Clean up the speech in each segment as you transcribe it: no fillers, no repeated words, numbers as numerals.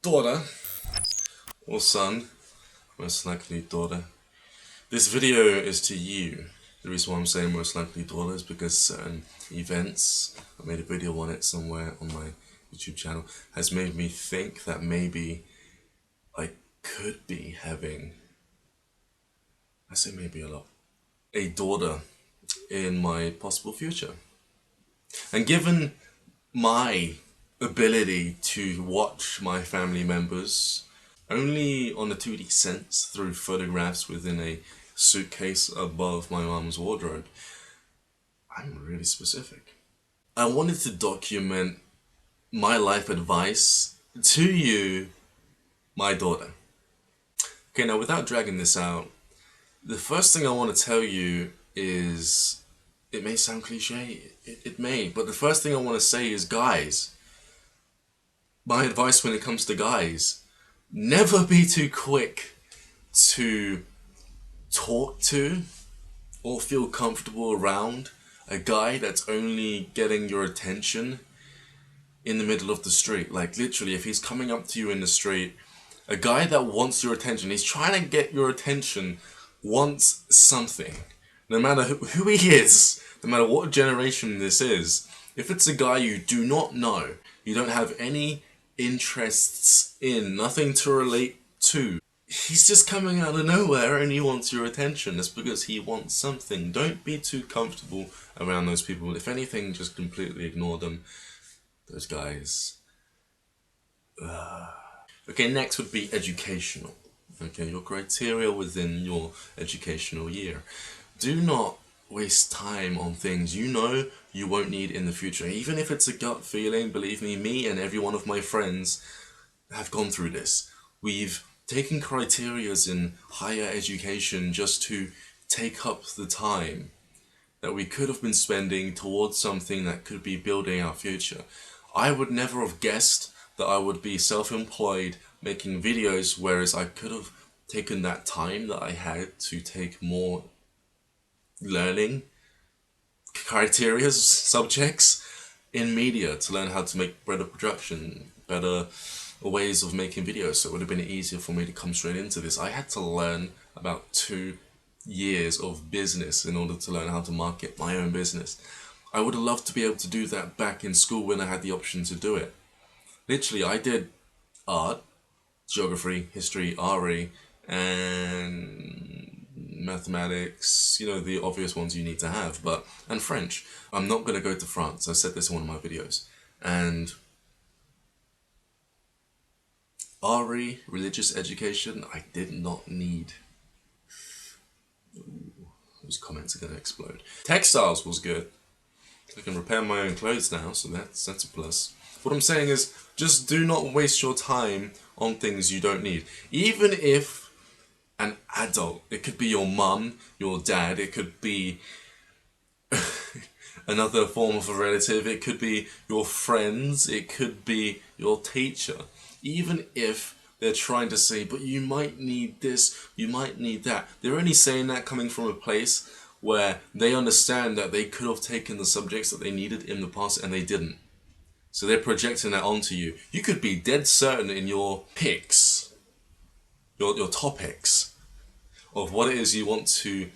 daughter or son, most likely daughter. This video is to you. The reason why I'm saying most likely daughter is because certain events, I made a video on it somewhere on my YouTube channel, has made me think that maybe I could be having, I say maybe a lot, a daughter in my possible future. And given my ability to watch my family members only on a 2D sense through photographs within a suitcase above my mum's wardrobe, I'm really specific. I wanted to document my life advice to you, my daughter. Okay, now without dragging this out, the first thing I want to tell you is, it may sound cliche, it may, but the first thing I want to say is, guys, my advice when it comes to guys, never be too quick to talk to or feel comfortable around a guy that's only getting your attention in the middle of the street. Like literally, if he's coming up to you in the street, a guy that wants your attention, he's trying to get your attention, wants something. No matter who he is, no matter what generation this is, if it's a guy you do not know, you don't have any interests in, nothing to relate to, he's just coming out of nowhere and he wants your attention. That's because he wants something. Don't be too comfortable around those people. If anything, just completely ignore them. Those guys. Okay, next would be educational. Okay, your criteria within your educational year. Do not waste time on things you know you won't need in the future. Even if it's a gut feeling, believe me and every one of my friends have gone through this. We've taken criterias in higher education just to take up the time that we could have been spending towards something that could be building our future. I would never have guessed that I would be self-employed making videos, whereas I could have taken that time that I had to take more learning criteria subjects in media to learn how to make better production, better ways of making videos, so it would have been easier for me to come straight into this. I had to learn about 2 years of business in order to learn how to market my own business. I would have loved to be able to do that back in school when I had the option to do it. Literally, I did art, geography, history, RE, and mathematics, you know, the obvious ones you need to have, and French. I'm not going to go to France. I said this in one of my videos. And RE, religious education, I did not need. Ooh, those comments are going to explode. Textiles was good. I can repair my own clothes now, so that's a plus. What I'm saying is, just do not waste your time on things you don't need. Even if an adult, it could be your mum, your dad, it could be another form of a relative, it could be your friends, it could be your teacher. Even if they're trying to say, but you might need this, you might need that, they're only saying that coming from a place where they understand that they could have taken the subjects that they needed in the past and they didn't. So they're projecting that onto you. You could be dead certain in your picks, your topics, of what it is you want to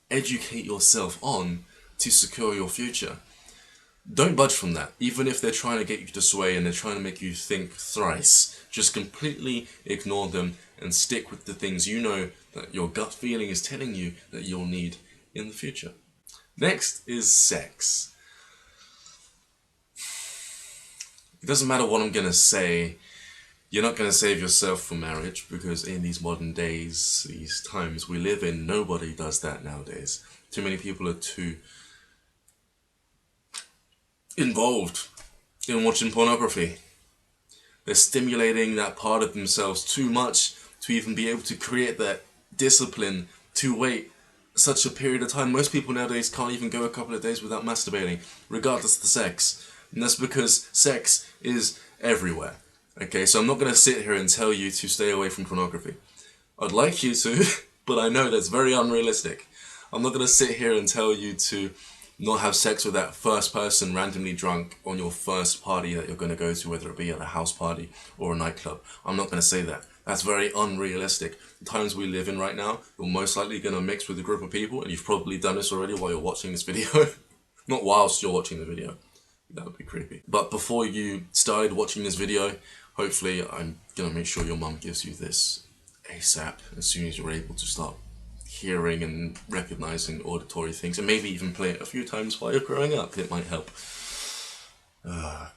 educate yourself on to secure your future. Don't budge from that, even if they're trying to get you to sway and they're trying to make you think thrice. Just completely ignore them and stick with the things you know that your gut feeling is telling you that you'll need in the future. Next is sex. It doesn't matter what I'm going to say, you're not going to save yourself for marriage, because in these modern days, these times we live in, nobody does that nowadays. Too many people are too involved in watching pornography. They're stimulating that part of themselves too much to even be able to create that discipline to wait such a period of time. Most people nowadays can't even go a couple of days without masturbating, regardless of the sex. And that's because sex is everywhere. Okay, so I'm not going to sit here and tell you to stay away from pornography. I'd like you to, but I know that's very unrealistic. I'm not going to sit here and tell you to not have sex with that first person randomly drunk on your first party that you're going to go to, whether it be at a house party or a nightclub. I'm not going to say that. That's very unrealistic. The times we live in right now, you're most likely going to mix with a group of people, and you've probably done this already while you're watching this video. Not whilst you're watching the video. That would be creepy. But before you started watching this video, hopefully I'm going to make sure your mum gives you this ASAP as soon as you're able to start hearing and recognizing auditory things, and maybe even play it a few times while you're growing up. It might help. God.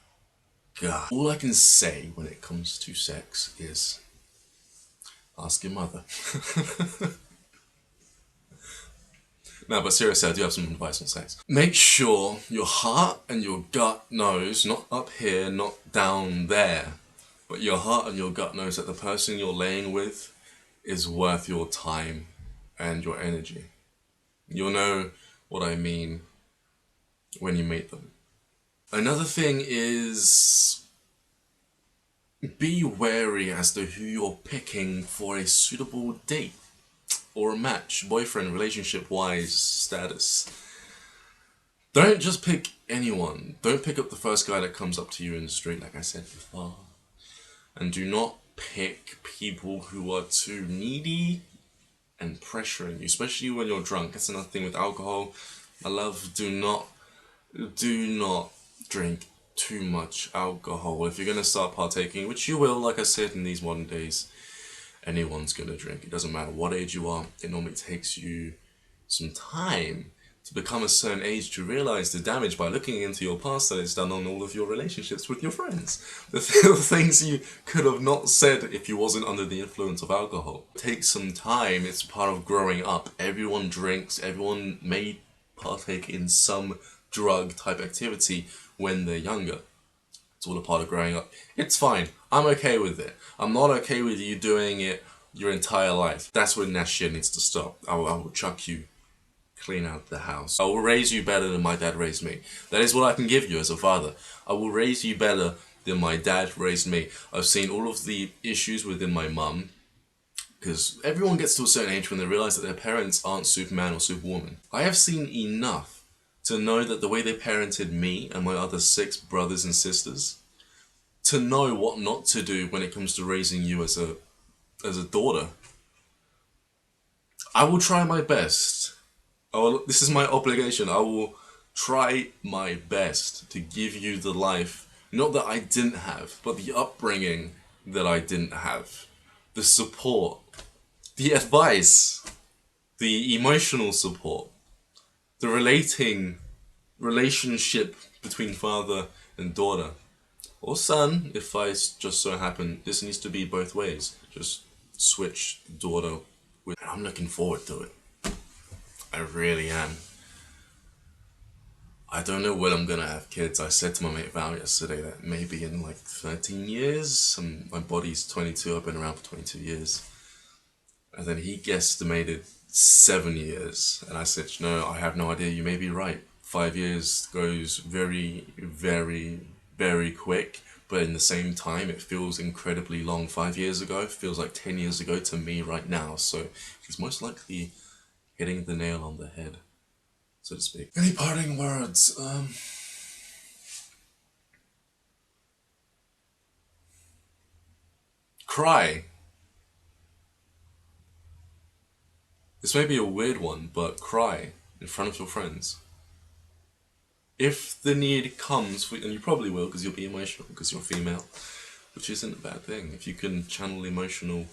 All I can say when it comes to sex is ask your mother. No, but seriously, I do have some advice on sex. Make sure your heart and your gut knows, not up here, not down there, but your heart and your gut knows that the person you're laying with is worth your time and your energy. You'll know what I mean when you meet them. Another thing is be wary as to who you're picking for a suitable date or a match, boyfriend, relationship-wise status. Don't just pick anyone. Don't pick up the first guy that comes up to you in the street, like I said before. And do not pick people who are too needy and pressuring you, especially when you're drunk. That's another thing with alcohol. My love, do not drink too much alcohol. If you're going to start partaking, which you will, like I said, in these modern days, anyone's going to drink. It doesn't matter what age you are. It normally takes you some time to become a certain age to realize the damage by looking into your past that it's done on all of your relationships with your friends. The things you could have not said if you wasn't under the influence of alcohol. It takes some time. It's part of growing up. Everyone drinks. Everyone may partake in some drug type activity when they're younger. It's all a part of growing up. It's fine. I'm okay with it. I'm not okay with you doing it your entire life. That's when that shit needs to stop. I will chuck you clean out the house. I will raise you better than my dad raised me. That is what I can give you as a father. I will raise you better than my dad raised me. I've seen all of the issues within my mum, because everyone gets to a certain age when they realize that their parents aren't Superman or Superwoman. I have seen enough to know that the way they parented me and my other 6 brothers and sisters, to know what not to do when it comes to raising you as a daughter. I will try my best. This is my obligation. I will try my best to give you the life, not that I didn't have, but the upbringing that I didn't have. The support, the advice, the emotional support, the relationship between father and daughter. Or son, if I just so happen, this needs to be both ways. Just switch daughter with. I'm looking forward to it. I really am. I don't know when I'm gonna have kids. I said to my mate Val yesterday that maybe in like 13 years. My body's 22, I've been around for 22 years. And then he guesstimated 7 years. And I said, no, I have no idea, you may be right. 5 years goes very, very, very quick. But in the same time, it feels incredibly long. 5 years ago feels like 10 years ago to me right now. So he's most likely hitting the nail on the head, so to speak. Any parting words? Cry. This may be a weird one, but cry in front of your friends. If the need comes, and you probably will because you'll be emotional because you're female, which isn't a bad thing. If you can channel emotional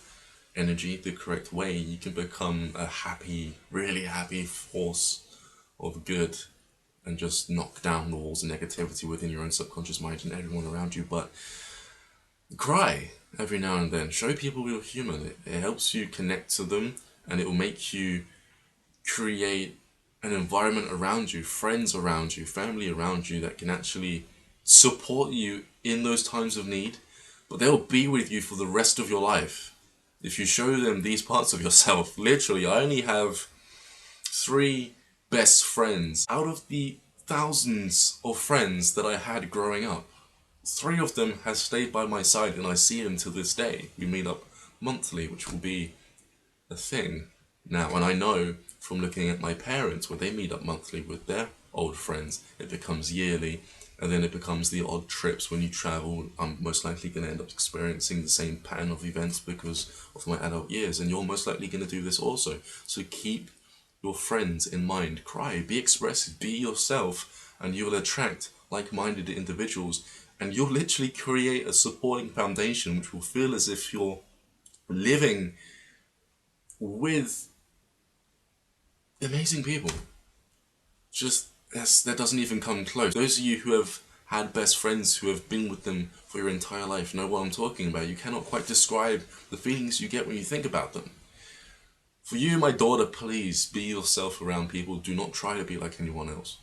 energy the correct way, you can become a happy, really happy force of good and just knock down the walls of negativity within your own subconscious mind and everyone around you. But cry every now and then. Show people you're human. It helps you connect to them, and it will make you create an environment around you, friends around you, family around you that can actually support you in those times of need, but they'll be with you for the rest of your life. If you show them these parts of yourself, literally, I only have 3 best friends out of the thousands of friends that I had growing up. 3 of them have stayed by my side and I see them to this day. We meet up monthly, which will be a thing now. And I know from looking at my parents, where they meet up monthly with their old friends. It becomes yearly, and then it becomes the odd trips when you travel. I'm most likely going to end up experiencing the same pattern of events because of my adult years, and you're most likely going to do this also. So keep your friends in mind. Cry, be expressive, be yourself, and you will attract like-minded individuals, and you'll literally create a supporting foundation which will feel as if you're living with amazing people. Just that doesn't even come close. Those of you who have had best friends who have been with them for your entire life know what I'm talking about. You cannot quite describe the feelings you get when you think about them. For you, my daughter, please be yourself around people. Do not try to be like anyone else.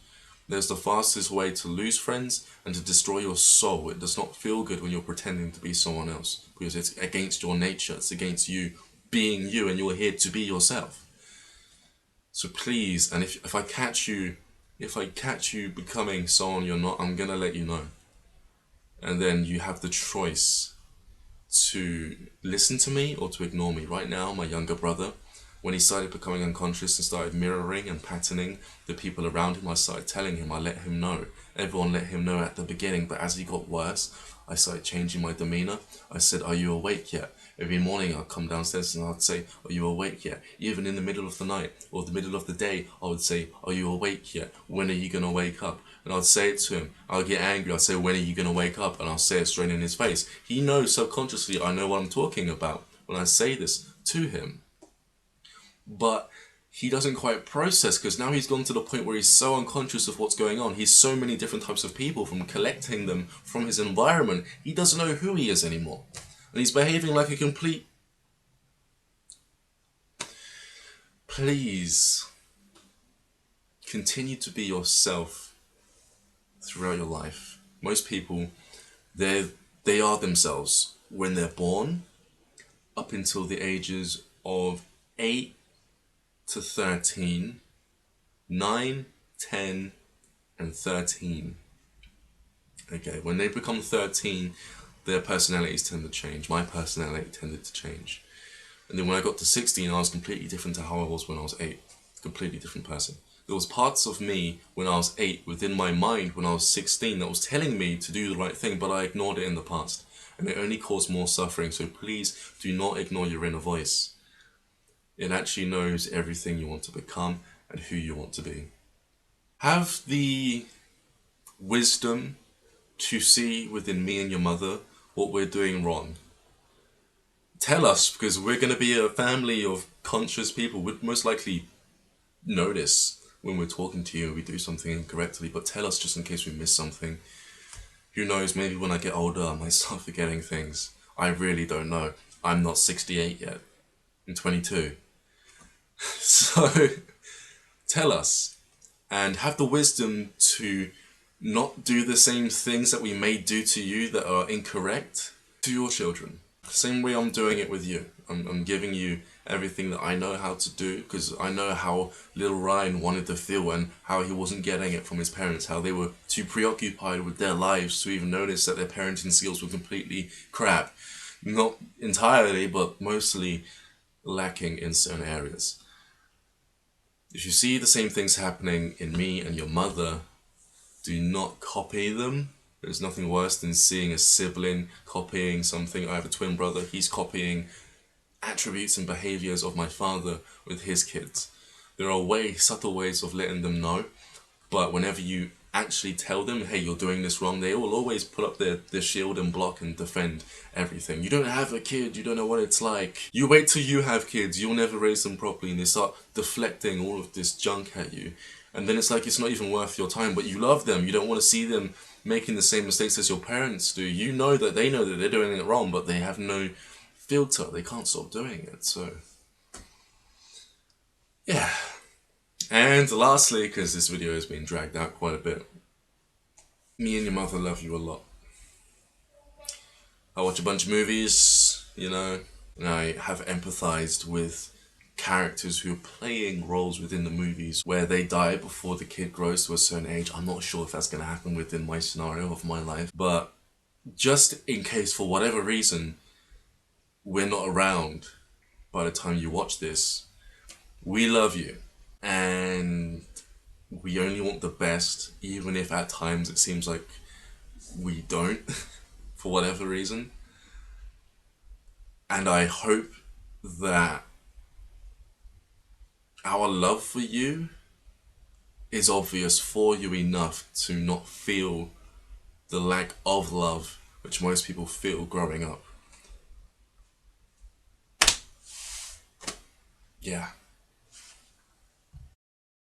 There's the fastest way to lose friends and to destroy your soul. It does not feel good when you're pretending to be someone else, because it's against your nature. It's against you being you, and you're here to be yourself. So please, and if I catch you becoming someone you're not, I'm gonna let you know. And then you have the choice to listen to me or to ignore me. Right now, my younger brother, when he started becoming unconscious and started mirroring and patterning the people around him, I started telling him, I let him know. Everyone let him know at the beginning, but as he got worse, I started changing my demeanor. I said, are you awake yet? Every morning I'd come downstairs and I'd say, are you awake yet? Even in the middle of the night or the middle of the day, I would say, are you awake yet? When are you going to wake up? And I'd say it to him. I'll get angry. I'd say, when are you going to wake up? And I'll say it straight in his face. He knows subconsciously I know what I'm talking about when I say this to him. But he doesn't quite process, because now he's gone to the point where he's so unconscious of what's going on. He's so many different types of people, from collecting them from his environment. He doesn't know who he is anymore. And he's behaving like a complete... Please continue to be yourself throughout your life. Most people, they are themselves when they're born, up until the ages of 8 to 13, 9, 10, and 13. Okay, when they become 13, their personalities tend to change. My personality tended to change. And then when I got to 16, I was completely different to how I was when I was 8. Completely different person. There was parts of me when I was 8 within my mind when I was 16 that was telling me to do the right thing, but I ignored it in the past. And it only caused more suffering. So please do not ignore your inner voice. It actually knows everything you want to become and who you want to be. Have the wisdom to see within me and your mother what we're doing wrong. Tell us, because we're going to be a family of conscious people. We'd most likely notice when we're talking to you and we do something incorrectly, but tell us just in case we miss something. Who knows, maybe when I get older I might start forgetting things. I really don't know. I'm not 68 yet. I'm 22. So tell us, and have the wisdom to not do the same things that we may do to you that are incorrect to your children. Same way I'm doing it with you. I'm giving you everything that I know how to do, because I know how little Ryan wanted to feel and how he wasn't getting it from his parents, how they were too preoccupied with their lives to even notice that their parenting skills were completely crap. Not entirely, but mostly lacking in certain areas. If you see the same things happening in me and your mother, do not copy them. There's nothing worse than seeing a sibling copying something. I have a twin brother. He's copying attributes and behaviors of my father with his kids. There are subtle ways of letting them know, but whenever you actually tell them, hey, you're doing this wrong, they will always put up their shield and block and defend everything. You don't have a kid, you don't know what it's like. You wait till you have kids, you'll never raise them properly, and they start deflecting all of this junk at you. And then it's like it's not even worth your time, but you love them. You don't want to see them making the same mistakes as your parents do. You know that they know that they're doing it wrong, but they have no filter. They can't stop doing it. So, yeah. And lastly, because this video has been dragged out quite a bit, me and your mother love you a lot. I watch a bunch of movies, you know, and I have empathized with characters who are playing roles within the movies where they die before the kid grows to a certain age. I'm not sure if that's going to happen within my scenario of my life, but just in case for whatever reason we're not around by the time you watch this, we love you. And we only want the best, even if at times it seems like we don't, for whatever reason. And I hope that our love for you is obvious for you enough to not feel the lack of love which most people feel growing up. Yeah.